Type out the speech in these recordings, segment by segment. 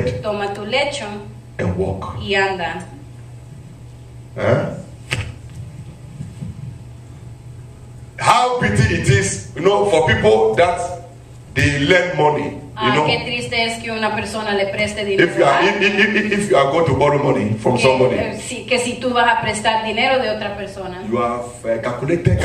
bed. Toma tu lecho And walk. y anda. Huh? How pity it is, for people that they lend money. Qué triste es que una persona le preste dinero. If you are going to borrow money from somebody, que si tú vas a prestar dinero de otra persona, you have calculated.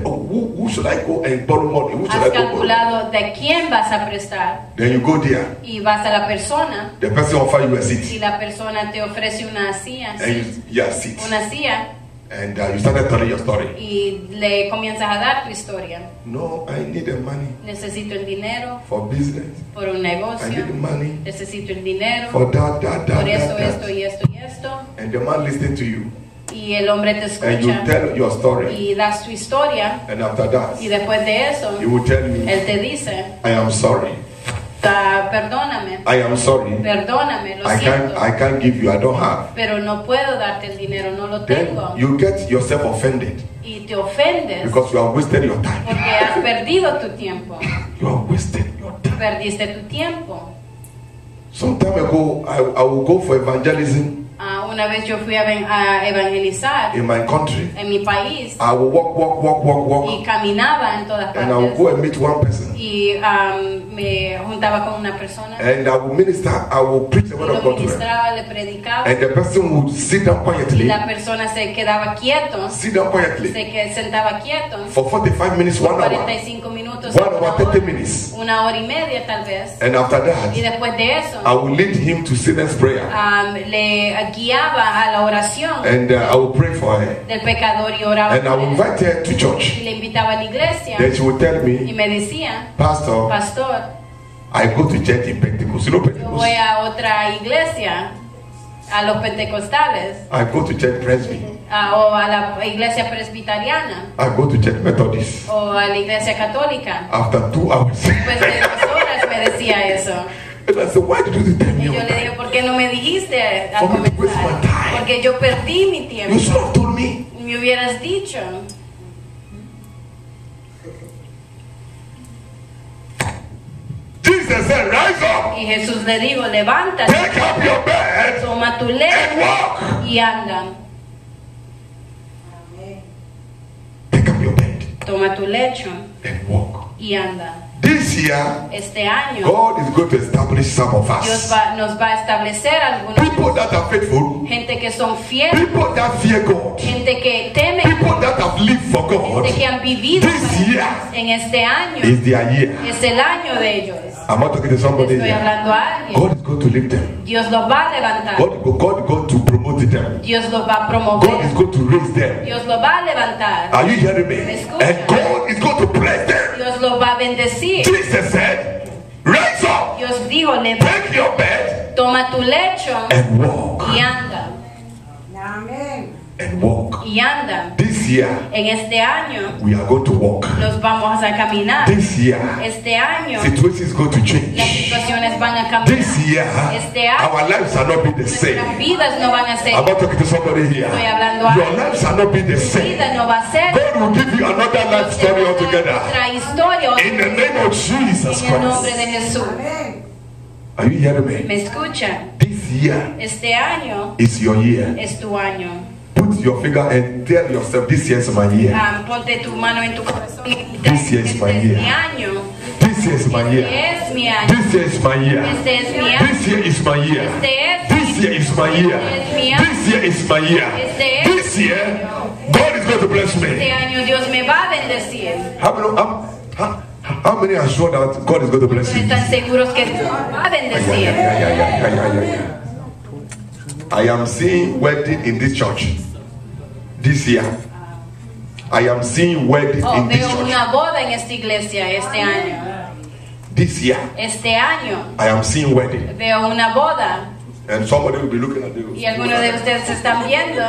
Oh, who should I go and borrow money? Who should has I go calculado de quién vas a prestar. Then you go there. Y vas a la persona. The person offer you a seat. Si la persona te ofrece una silla, seat. Una silla. And you started telling your story. Y le comienzas a dar tu historia. No, I need the money. Necesito el dinero. For business. Por un negocio. I need the money. Necesito el dinero. For that. Por esto y esto. And the man listening to you. Y el hombre te escucha. And you tell your story. Y das tu historia. And after that. Y después de eso. He will tell you. Él te dice. I am sorry. Perdóname. I am sorry. Perdóname, lo siento. I can't give you. I don't have. Pero no puedo darte el dinero, no lo tengo. Then you get yourself offended. Y te ofendes. Because you have wasted your time. Porque has perdido tu tiempo. You have wasted your time. Perdiste tu tiempo. Some time ago, I will go for evangelism. Una vez yo fui a evangelizar in my country. En mi país. I will walk. Y caminaba en todas partes. And I will go and meet one person. Y me juntaba con una persona. And I will minister. I will preach the word of God to them. Le predicaba. And the person would sit down quietly. Y la persona se quedaba quieto. Sit down quietly. Se sentaba quieto. For 45 minutes, 1 hour. 45 minutos. 1 hour, 30 minutes. Una hora y media tal vez. And after that. Y después de eso. I will lead him to silence prayer. Le guiaba a la oración. And I will pray for her. Del pecador y oraba. And I will invite her to church. Y le invitaba a la iglesia. Then she would tell me. Y me decía. Pastor. I go to church in Pentecost. You know Pentecost? Yo voy a otra iglesia. A los pentecostales. I go to church Presby. O a la iglesia presbiteriana. I go to church Methodist. O a la iglesia católica. After 2 hours. Después de 2 horas me decía eso. And I said, why did you tell me? Y yo le dije, ¿por qué no me dijiste al comenzar? Porque yo perdí mi tiempo. You should have told me. Me hubieras dicho. Jesus said, rise up. Y Jesús le dijo, levántate. Take up your bed. Toma tu lecho and walk. Y anda. Take up your bed. Toma tu lecho and walk. Y anda. This year, este año, God is going to establish some of us. Dios nos va a establecer algunos. People that are faithful. Gente que son fieles. People that fear God. Gente que teme. People that have lived for God. Gente que han vivido this year en este año. Is their year. Es el año de ellos. I'm not talking to somebody. Estoy hablando a alguien. God is going to lift them. Dios los va a levantar. God is going to promote them. Dios los va a promover. God is going to raise them. Dios los va a levantar. Are you hearing me? And God is going to bless them. Dios los va a bendecir. Jesus said, rise up. Dios dijo, take your bed. Toma tu lecho. And walk. Y anda. Amen. And walk. Y anda. This year, en este año, we are going to walk. Nos vamos a caminar. This year, este año, situations is going to change. Las situaciones van a cambiar. This year, este año, our lives are not be the same. Nuestras vidas no van a ser. I'm not talking to somebody here. Estoy hablando a Your lives are not be the same. Vida no va a ser. God will give you another life story altogether. Otra historia. In the name of Jesus Christ. En el nombre de Jesús. Are you hearing me? ¿Me escuchan? This year, este año, is your year. Es tu año. Put your finger and tell yourself, this year is my year. Ponte tu mano en tu corazón y this year is my year. Mi año. This year is my year. Es mi año. This year is my year. Este es mi año. This year is my year. This year is my year. This year is my year. This year, God is going to bless me. Este año Dios me va a bendecir. How many are sure that God is going to bless you? ¿Están seguros que Dios va a bendecir? I am seeing wedding in this church this year. I am seeing wedding in this church. Veo una boda en esta iglesia este año. This year. Este año. I am seeing wedding. Veo una boda. And somebody will be looking at you. Y algunos de ustedes están viendo.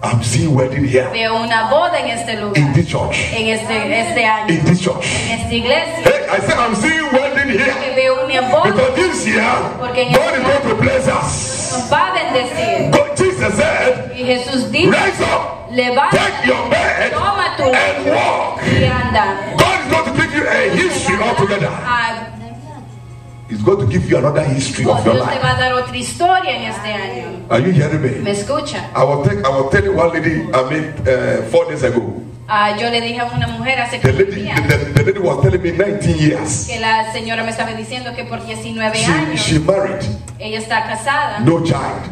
I'm seeing wedding here. Veo una boda en este lugar. In this church. En este año. In this church. En esta iglesia. Hey, I said I'm seeing wedding here. Porque veo una boda. Because this year, God is going to bless us. Nos va a bendecir. God, Jesus said, y Jesús dijo, rise up, levanta, take your bed, toma tu and walk. Y anda. God is going to give you a history altogether. is going to give you another history of your Dios te life. va a dar otra historia en este año. Are you hearing me? ¿Me escucha? I was telling one lady, 4 days ago. Yo le dije a una mujer hace The 4 lady, días the lady was telling me 19 years. que la señora me estaba diciendo que por 19 años She married, ella está casada, no child.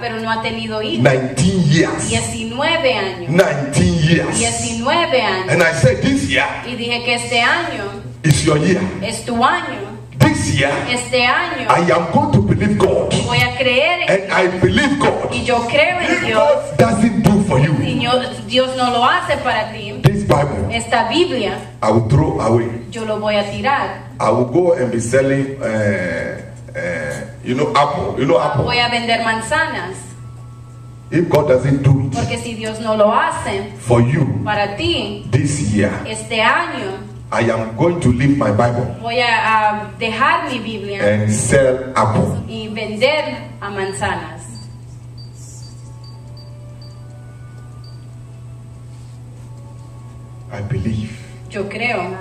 pero no ha tenido hijos. 19 years. 19 años. 19 years. 19 años. And I said, this year Y dije que este año is your year. es tu año. This year, Este año I am going to believe God. voy a creer en And I believe God. y yo creo en If Dios. God doesn't do for you Y Dios no lo hace para ti. this Bible, Esta Biblia I will throw away. yo lo voy a tirar. I will go and be selling, apple. You know apple. Voy a vender manzanas. If God doesn't do it Porque si Dios no lo hace for you para ti, this year, este año I am going to leave my Bible voy a dejar mi Biblia and sell apple. y vender a manzanas. I believe Yo creo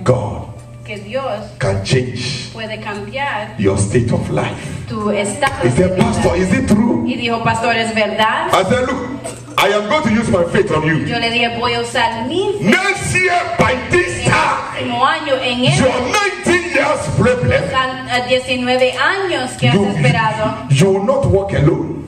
God que Dios can change puede cambiar your state of life. tu estado He de said, vida. Pastor, is it true? Y dijo, pastor, ¿es verdad? I said, look, I am going to use my faith on you. Yo le dije, voy a usar mi fe Next year, by this el time, próximo año en your él. 19 years problem, 19 años que has esperado, you will not walk alone.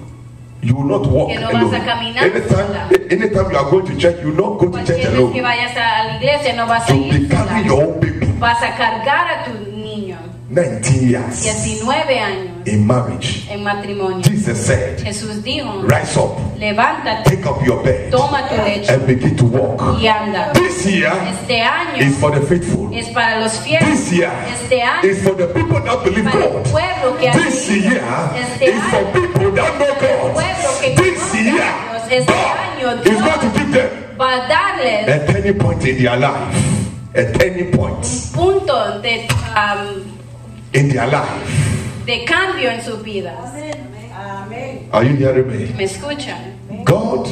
You will not walk Que no vas alone. a caminar sola. Anytime you are going to church, you will not go to church cualquier vez que alone. vayas a la iglesia no vas a You'll be ir sola. carrying your own baby. Vas a cargar a tu niño. 19 years 19 años in marriage. en matrimonio. Jesus said, Jesús dijo, rise up, levántate, take up your bed, toma tu lecho and begin to walk. y anda. This year Este año is for the faithful. es para los fieles. This year Este año is for the people that believe para el God. pueblo que ha This creído. year Este is for año people that know God. pueblo que This conoce a year, Dios. Este año God is going to give them va a darles a turning point in their life. A turning point punto in their life. de cambio en sus vidas. Amén. Are you hearing me? ¿Me escuchan? God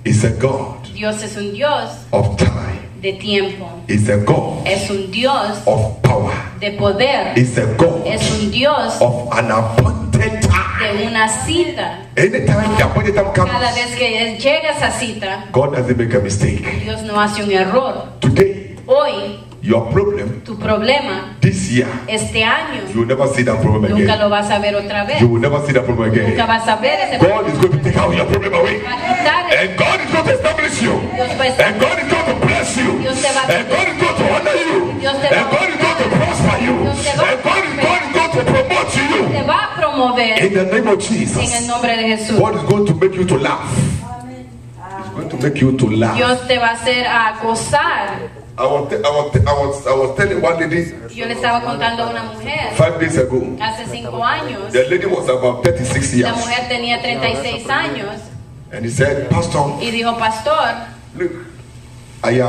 is a God Dios es un Dios of time. de tiempo. Is a God Es un Dios of power. de poder. Is a God Es un Dios of an appointed time. de una cita. Anytime the appointed time Cada comes, vez que llega esa cita, God doesn't make a mistake. Dios no hace un error. Today, Hoy, your problem tu problema, this year, este año, you will never see that problem nunca again. lo vas a ver otra vez. You will never see that problem Nunca again. vas a ver ese God problema. is going to take out your problem away. Va a quitar el- And God is going to establish you. Dios va a estar- And God is going to bless you. Dios te va a- And God is going to honor you. Dios te va a And God is going to prosper you. Dios te va a And God is going to promote te you. va a promover In the name of en el Jesus. nombre de Jesús. God is going to make you to laugh. He's going to make you to laugh. Dios te va a hacer a gozar. I was telling one lady Yo le estaba contando a una mujer 5 days ago. hace 5 años. The lady was about 36 La years. mujer tenía 36 años And he said, Pastor, y dijo, pastor, look, I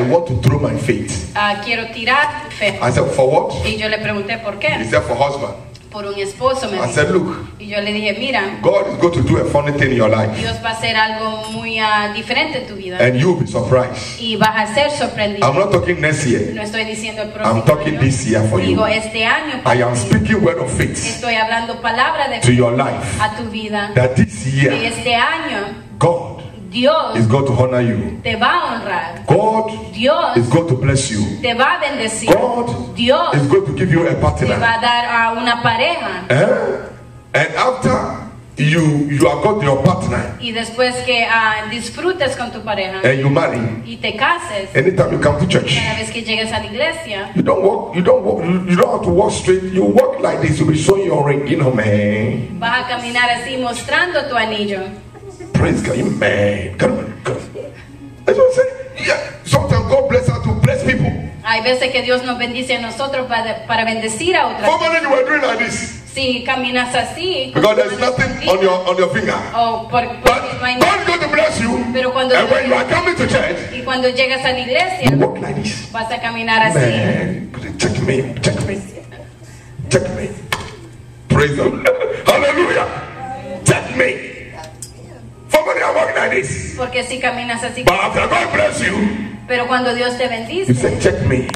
want to throw my faith. quiero tirar fe. I said, for what? Y yo le pregunté por He qué. said, for husband. Por un esposo, me I dijo. said, look, Y yo le dije, mira, God is going to do a funny thing in your life. Dios va a hacer algo muy diferente en tu vida. And you'll be surprised. Y vas a ser sorprendido. I'm not talking next year. No estoy diciendo el próximo I'm talking año. this year for you. Digo, este año I am speaking word of faith estoy hablando palabra de to fe your life. a tu vida. That this Y year, este año God Dios is going to honor you. te va a honrar. God Dios is going to bless you. te va a bendecir. God Dios is going to give you a te va partner. a dar a una pareja. And after you have got your partner Y después que disfrutes con tu pareja and you marry, y te cases, anytime you come to church, cada vez que llegues a la iglesia, you don't have to walk straight. You walk like this. You'll be showing your ring, you know, man. vas a caminar así mostrando tu anillo. Praise God, man. Come on. That's what I'm saying. Yeah. Sometimes God bless us to bless people. Hay veces que Dios nos bendice a nosotros para bendecir a otras. Formerly you were doing like this Si caminas así, because there's nothing on your finger. porque But no hay God nada. is going to bless you. Pero cuando And when you are coming to church, y cuando llegas a la iglesia, you walk like this. vas a caminar así. Man, check me. Praise the Lord. Hallelujah. Check me. Formerly I walk like this. Porque si caminas así, But after God bless you, pero cuando Dios te you bendice, say, check me.